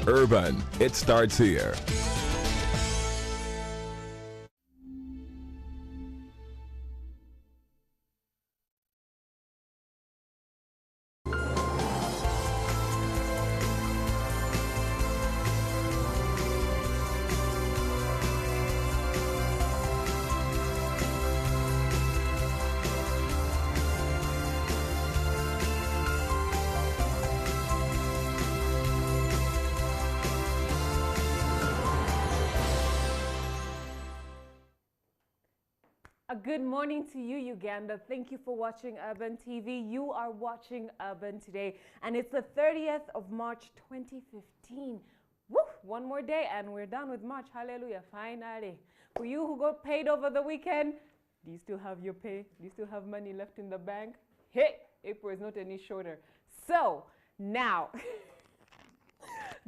Urban, it starts here. Good morning to you, Uganda. Thank you for watching Urban TV. You are watching Urban today, and it's the 30th of March 2015. Woo! One more day, and we're done with March. Hallelujah, finally. For you who got paid over the weekend, do you still have your pay? Do you still have money left in the bank? Hey, April is not any shorter. So, now...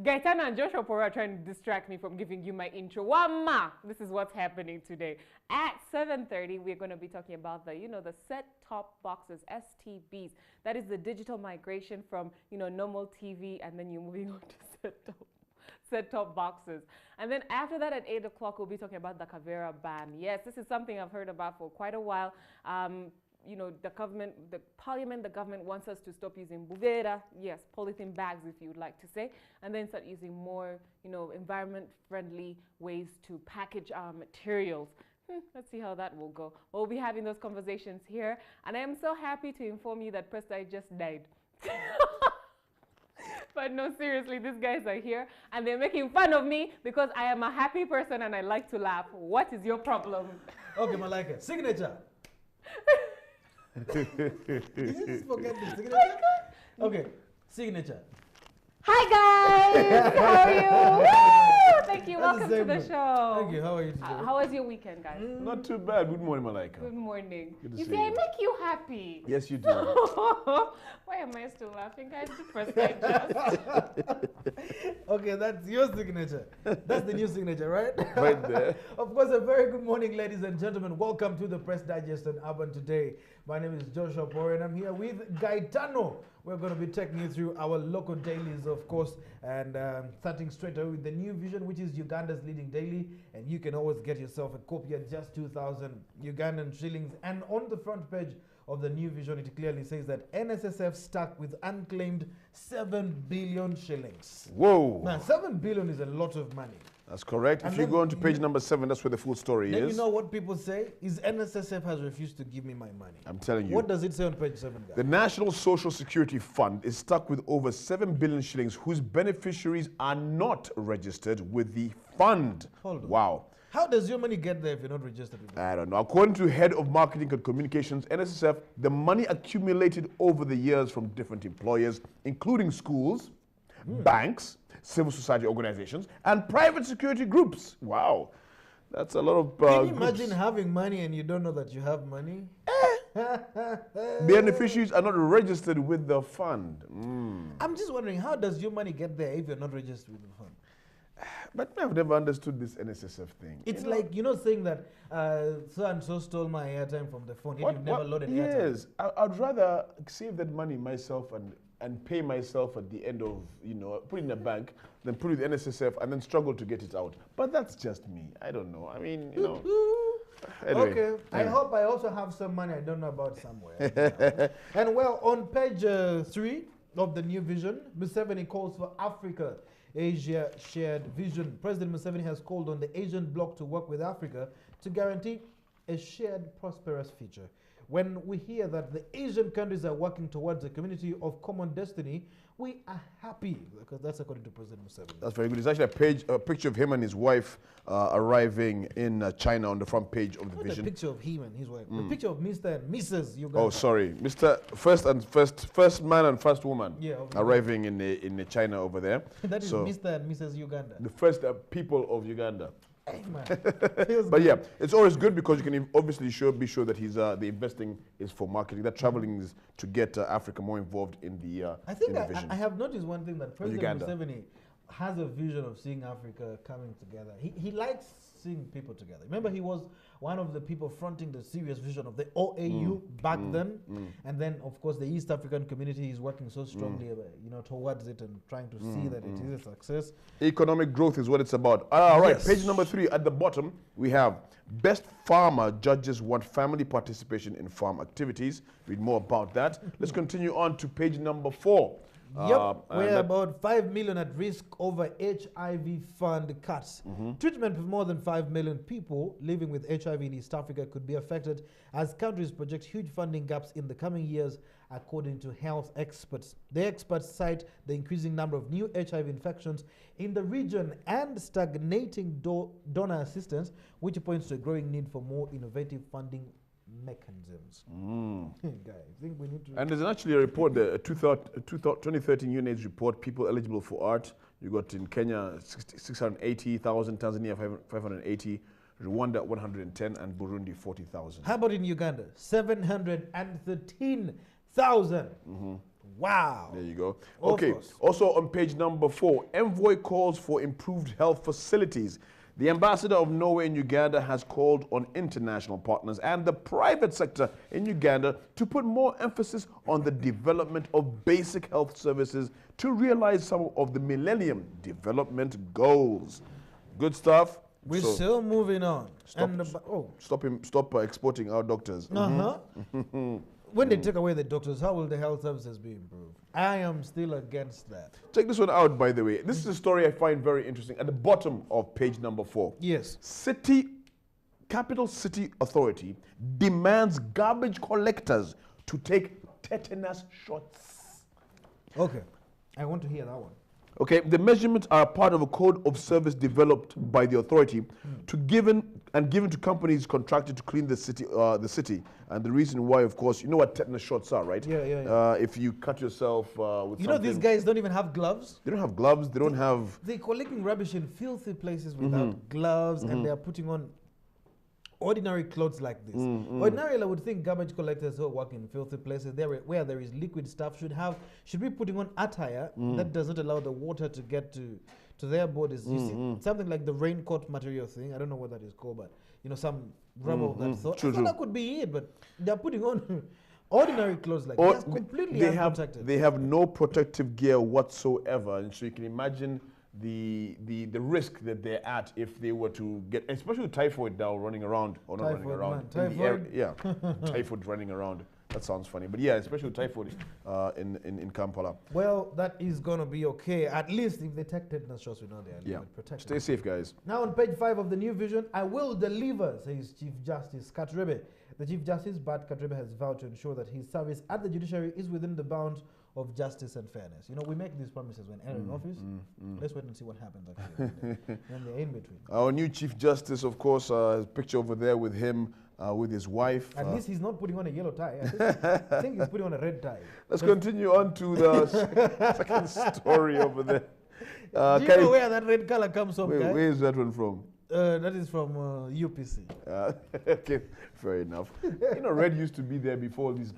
Gaetano and Joshua Poro are trying to distract me from giving you my intro. Wama! This is what's happening today. At 7:30, we're going to be talking about the, the set-top boxes, STBs. That is the digital migration from, normal TV, and then you're moving on to set-top boxes. And then after that, at 8 o'clock, we'll be talking about the Kavera ban. Yes, this is something I've heard about for quite a while. The government wants us to stop using buvera, yes, polythene bags, if you would like to say, and then start using more, environment-friendly ways to package our materials. Let's see how that will go. We'll be having those conversations here, and I am so happy to inform you that Presta just died. But no, seriously, these guys are here, and they're making fun of me because I am a happy person and I like to laugh. What is your problem? Okay, Malika, signature. Did you just forget the signature? Okay, signature. Hi guys, how are you? Woo! Thank you, welcome to the show. Thank you, how are you today? How was your weekend, guys? Not too bad. Good morning, Malika. Good morning. Good to You see see, I you. make you happy. Yes, you do. Why am I still laughing, guys? Depressed, I just. Okay, that's your signature. That's the new signature, right? Right there. Of course, a very good morning, ladies and gentlemen. Welcome to the Press Digest on Urban today. My name is Joshua Poro, and I'm here with Gaetano. We're going to be taking you through our local dailies, of course, and starting straight away with the New Vision, which is Uganda's leading daily, and you can always get yourself a copy at just 2,000 Ugandan shillings. And on the front page of the New Vision, it clearly says that NSSF stuck with unclaimed 7 billion shillings. Whoa. Now, 7 billion is a lot of money. That's correct. And if you then go on to page number 7, that's where the full story Then is. you know what people say? Is NSSF has refused to give me my money. I'm telling you. What does it say on page 7, guys? The National Social Security Fund is stuck with over 7 billion shillings whose beneficiaries are not registered with the fund. Hold on. Wow. How does your money get there if you're not registered with it? I don't know. According to Head of Marketing and Communications, NSSF, the money accumulated over the years from different employers, including schools, banks, civil society organizations, and private security groups. Wow. That's a lot of Can you groups. imagine having money and you don't know that you have money? Beneficiaries are not registered with the fund. I'm just wondering, how does your money get there if you're not registered with the fund? But I've never understood this NSSF thing. It's like, saying that so-and-so stole my airtime from the phone, yet you've never loaded airtime. Yes, I'd rather save that money myself and pay myself at the end of, put it in a bank, than put it in NSSF and then struggle to get it out. But that's just me. I don't know. I mean, Anyway, okay. I hope I also have some money I don't know about somewhere. And well, on page 3 of the New Vision, Museveni calls for Africa Asia shared vision. President Museveni has called on the Asian bloc to work with Africa to guarantee a shared prosperous future. When we hear that the Asian countries are working towards a community of common destiny, we are happy, because that's according to President Museveni. That's very good. It's actually a picture of him and his wife arriving in China on the front page of the Not Vision. the picture of him and his wife. The picture of Mr. and Mrs. Uganda. Oh, sorry, Mr. First man and first woman. Yeah, arriving in China over there. That is Mr. and Mrs. Uganda. The first people of Uganda. Hey, man. Feels But good. yeah, it's always good because you can obviously be sure that the investing is for marketing. That traveling is to get Africa more involved in the I think in the Vision. I have noticed one thing, that President Uganda. Museveni has a vision of seeing Africa coming together. He likes seeing people together. Remember, he was one of the people fronting the serious vision of the OAU back then, and then of course the East African community is working so strongly, towards it and trying to see that it is a success. Economic growth is what it's about. All right, Yes. page number 3 at the bottom, we have best farmer judges want family participation in farm activities. Read more about that. Let's continue on to page number 4. Yep, and we're that- about 5 million at risk over HIV fund cuts. Treatment for more than 5 million people living with HIV in East Africa could be affected as countries project huge funding gaps in the coming years, according to health experts. The experts cite the increasing number of new HIV infections in the region and stagnating donor assistance, which points to a growing need for more innovative funding mechanisms. Guys, I think we need to... And there's actually a report, the 2013 UNAIDS report, people eligible for art. You got in Kenya 680,000, Tanzania 580, Rwanda 110, and Burundi 40,000. How about in Uganda? 713,000. Wow. There you go. Of Okay. course. Also on page number 4, envoy calls for improved health facilities. The ambassador of Norway in Uganda has called on international partners and the private sector in Uganda to put more emphasis on the development of basic health services to realize some of the Millennium Development Goals. Good stuff. We're So still moving on. Stop. And stop exporting our doctors. when they take away the doctors, how will the health services be improved? I am still against that. Check this one out, by the way. This is a story I find very interesting. At the bottom of page number 4. Yes. Capital City Authority demands garbage collectors to take tetanus shots. Okay. I want to hear that one. Okay, the measurements are part of a code of service developed by the authority given to companies contracted to clean the city. And the reason why, of course, you know what tetanus shots are, right? Yeah. If you cut yourself with You know, these guys don't even have gloves. They don't have gloves. They don't have. They're collecting rubbish in filthy places without gloves, and they're putting on ordinary clothes like this. Ordinarily, I would think garbage collectors who work in filthy places, where there is liquid stuff, should be putting on attire that does not allow the water to get to their bodies. You see, something like the raincoat material thing. I don't know what that is called, but some rubber of that sort. True, I thought that could be it, but they're putting on ordinary clothes like this, completely unprotected. They have no protective gear whatsoever, and so you can imagine the risk that they're at if they were to get, especially typhoid now running around, or not running around. Typhoid running around. That sounds funny, but yeah, especially typhoid in Kampala. Well, that is going to be okay. At least if they take tetanus shots, we know they are a little bit protected. Stay safe, guys. Now on page 5 of the New Vision, I will deliver, says Chief Justice Katrebe. The Chief Justice, Bart Katrebe, has vowed to ensure that his service at the judiciary is within the bounds of justice and fairness. You know, we make these promises when they're in office. Let's wait and see what happens actually when they're in between. Our new Chief Justice, of course, has a picture over there with him, with his wife. At least he's not putting on a yellow tie. I think he's putting on a red tie. Let's continue on to the second story over there. Do you know where that red color comes from, guys? Where is that one from? That is from UPC. Okay, fair enough. You know, red used to be there before these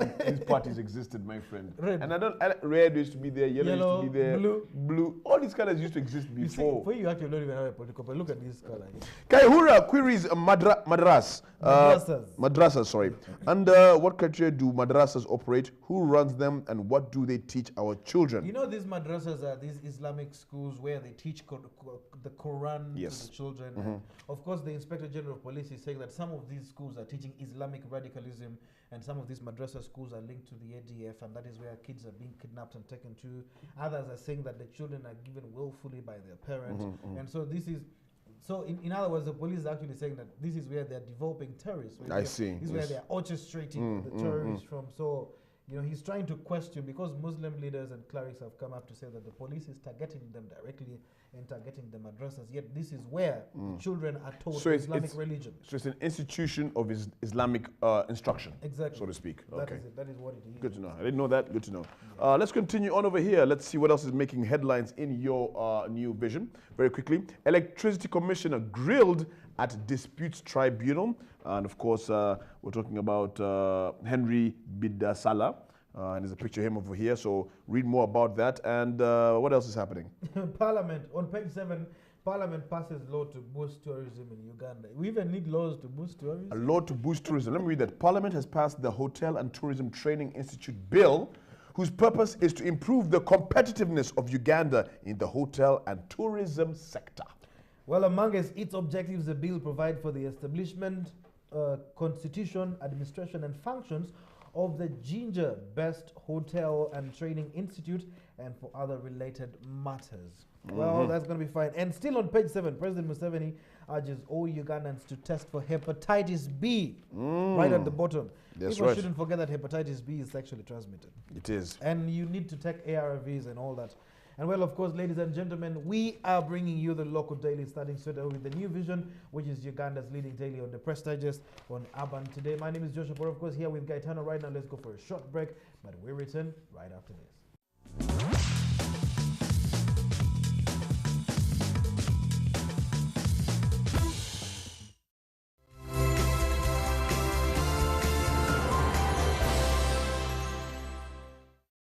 parties existed, my friend. Red. And red used to be there, yellow used to be there, blue. All these colors used to exist before. You see, for you actually don't even have a political, but look at this color here. Kaihura queries madrasas. Madrasas, sorry. Under what criteria do madrasas operate? Who runs them, and what do they teach our children? You know, these madrasas are these Islamic schools where they teach the Quran to the children. Of course, the Inspector General of Police is saying that some of these schools are teaching Islamic radicalism, and some of these madrasa schools are linked to the ADF, and that is where kids are being kidnapped and taken to. Others are saying that the children are given willfully by their parents, and so this is. So, in other words, the police is actually saying that this is where they're developing terrorists. I see. This is where they're orchestrating the terrorists from. So, you know, he's trying to question, because Muslim leaders and clerics have come up to say that the police is targeting them directly and targeting the madrasas. Yet this is where the children are taught Islamic religion. So it's an institution of Islamic instruction, Exactly. so to speak. That is it. That is what it is. Good to know. I didn't know that. Good to know. Let's continue on over here. Let's see what else is making headlines in your New Vision. Very quickly. Electricity Commissioner grilled at Disputes Tribunal. And of course, we're talking about Henry Bidasala. And there's a picture of him over here. So read more about that. And what else is happening? Parliament, on page 7, Parliament passes law to boost tourism in Uganda. We even need laws to boost tourism. A law to boost tourism. Let me read that. Parliament has passed the Hotel and Tourism Training Institute bill, whose purpose is to improve the competitiveness of Uganda in the hotel and tourism sector. Well, among its objectives, the bill provides for the establishment, constitution, administration, and functions of the Ginger Best Hotel and Training Institute and for other related matters. Well, that's going to be fine. And still on page 7, President Museveni urges all Ugandans to test for hepatitis B. Right at the bottom. That's People right. shouldn't forget that hepatitis B is sexually transmitted. It is. And you need to take ARVs and all that. And well, of course, ladies and gentlemen, we are bringing you the local daily, starting straight away with the New Vision, which is Uganda's leading daily on the Press Digest on Urban Today. My name is Joshua Bora, of course, here with Gaetano right now. Let's go for a short break, but we return right after this.